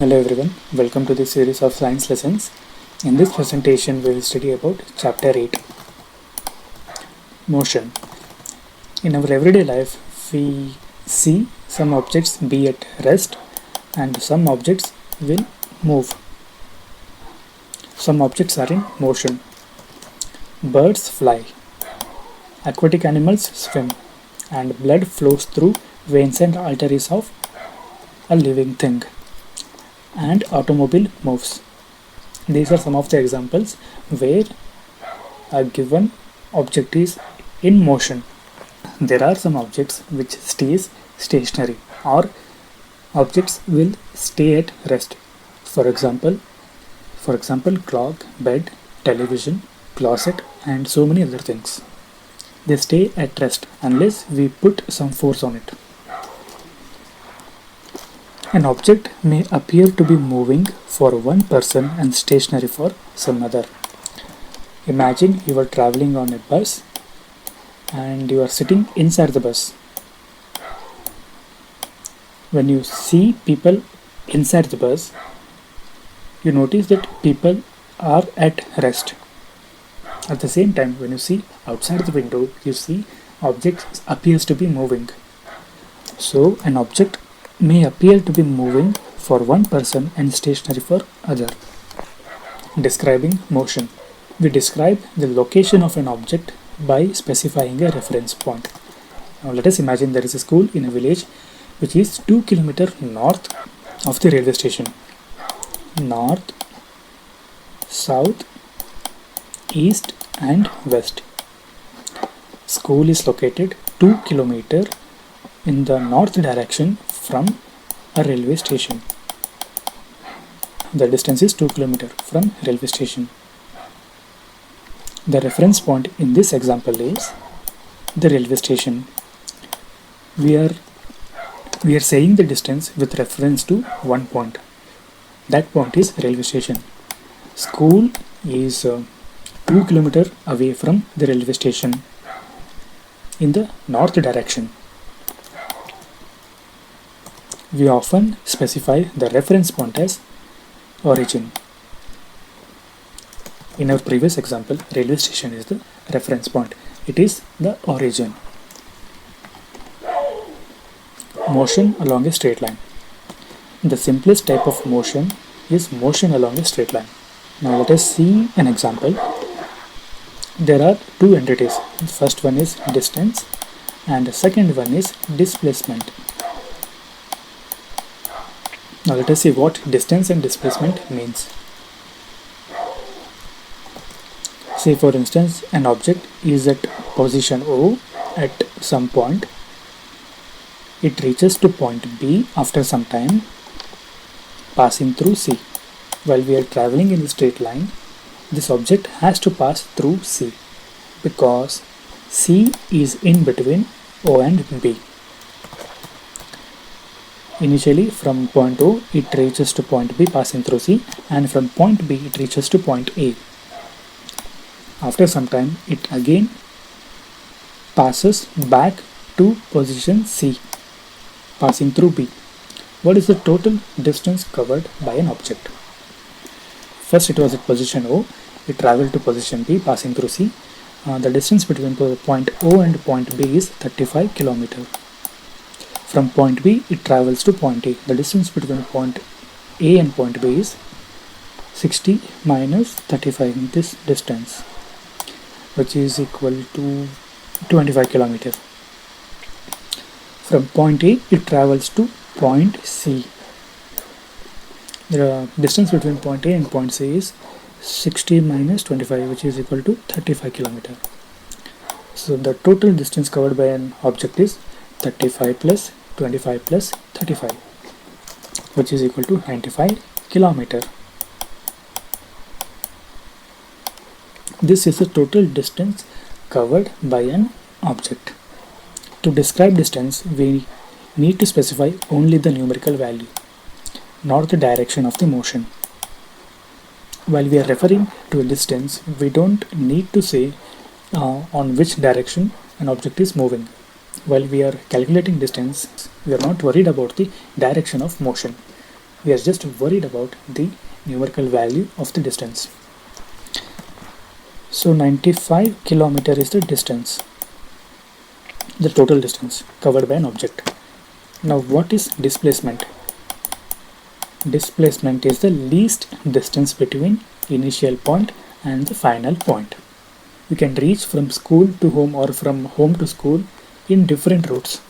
Hello everyone, welcome to this series of science lessons. In this presentation, we will study about chapter 8, motion. In our everyday life, we see some objects be at rest and some objects will move. Some objects are in motion. Birds fly, aquatic animals swim, and blood flows through veins and arteries of a living thing. And automobile moves. These are some of the examples where a given object is in motion. There are some objects which stays stationary or objects will stay at rest. For example, clock, bed, television, closet and so many other things. They stay at rest unless we put some force on it. An object may appear to be moving for one person and stationary for some other. Imagine you are traveling on a bus and you are sitting inside the bus. When you see people inside the bus, you notice that people are at rest. At the same time, when you see outside the window, you see objects appears to be moving. So an object may appear to be moving for one person and stationary for other. Describing motion. We describe the location of an object by specifying a reference point. Now let us imagine there is a school in a village which is 2 km north of the railway station. North, south, east and west. School is located 2 km in the north direction from a railway station. The distance is 2 km from railway station. The reference point in this example is the railway station. We are saying the distance with reference to one point. That point is railway station. School is 2 km away from the railway station in the north direction. We often specify the reference point as origin. In our previous example, railway station is the reference point. It is the origin. Motion along a straight line. The simplest type of motion is motion along a straight line. Now let us see an example. There are two entities. The first one is distance and the second one is displacement. Now let us see what distance and displacement means. Say for instance an object is at position O at some point. It reaches to point B after some time passing through C. While we are traveling in the straight line, this object has to pass through C because C is in between O and B. Initially from point O it reaches to point B passing through C, and from point B it reaches to point A. After some time it again passes back to position C passing through B. What is the total distance covered by an object? First it was at position O, it travelled to position B passing through C. The distance between point O and point B is 35 km. From point B it travels to point A. The distance between point A and point B is 60 minus 35, this distance, which is equal to 25 km. From point A it travels to point C. The distance between point A and point C is 60 minus 25, which is equal to 35 km. So the total distance covered by an object is 35 plus 25 plus 35, which is equal to 95 km. This is the total distance covered by an object. To describe distance, we need to specify only the numerical value, not the direction of the motion. While we are referring to a distance, we don't need to say on which direction an object is moving. While we are calculating distance, we are not worried about the direction of motion. We are just worried about the numerical value of the distance. So 95 kilometer is the distance, the total distance covered by an object. Now what is displacement? Displacement is the least distance between initial point and the final point. You can reach from school to home or from home to school in different routes.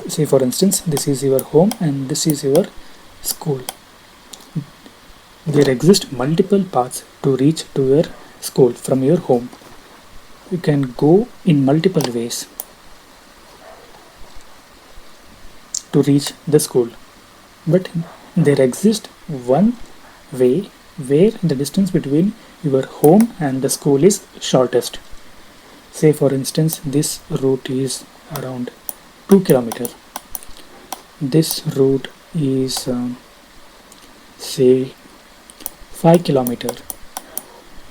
Say for instance, this is your home and this is your school. There exist multiple paths to reach to your school from your home. You can go in multiple ways to reach the school, but there exists one way where the distance between your home and the school is shortest. Say for instance, this route is around 2 kilometer. This route is say 5 kilometer.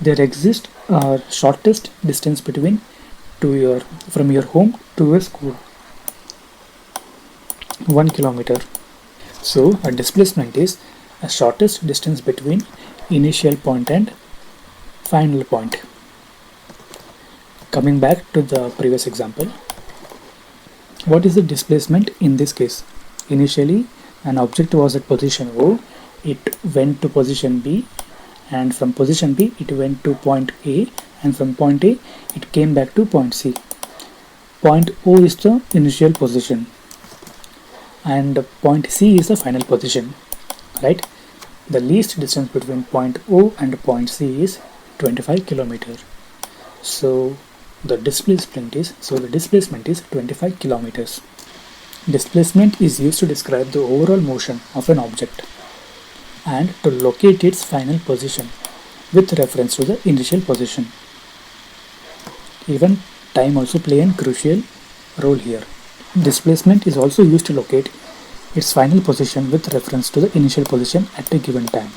There exists a shortest distance between from your home to your school, 1 kilometer. So a displacement is a shortest distance between initial point and final point. Coming back to the previous example, what is the displacement in this case? Initially an object was at position O, it went to position B, and from position B it went to point A, and from point A it came back to point C. Point O is the initial position and point C is the final position, right? The least distance between point O and point C is 25 kilometer. So the displacement is 25 kilometers. Displacement is used to describe the overall motion of an object and to locate its final position with reference to the initial position. Even time also play a crucial role here. Displacement is also used to locate its final position with reference to the initial position at a given time.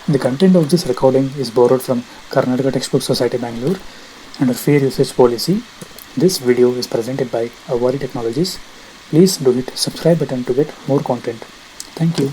The content of this recording is borrowed from Karnataka Textbook Society Bangalore under Fair Usage Policy. This video is presented by Avari Technologies. Please do hit subscribe button to get more content. Thank you.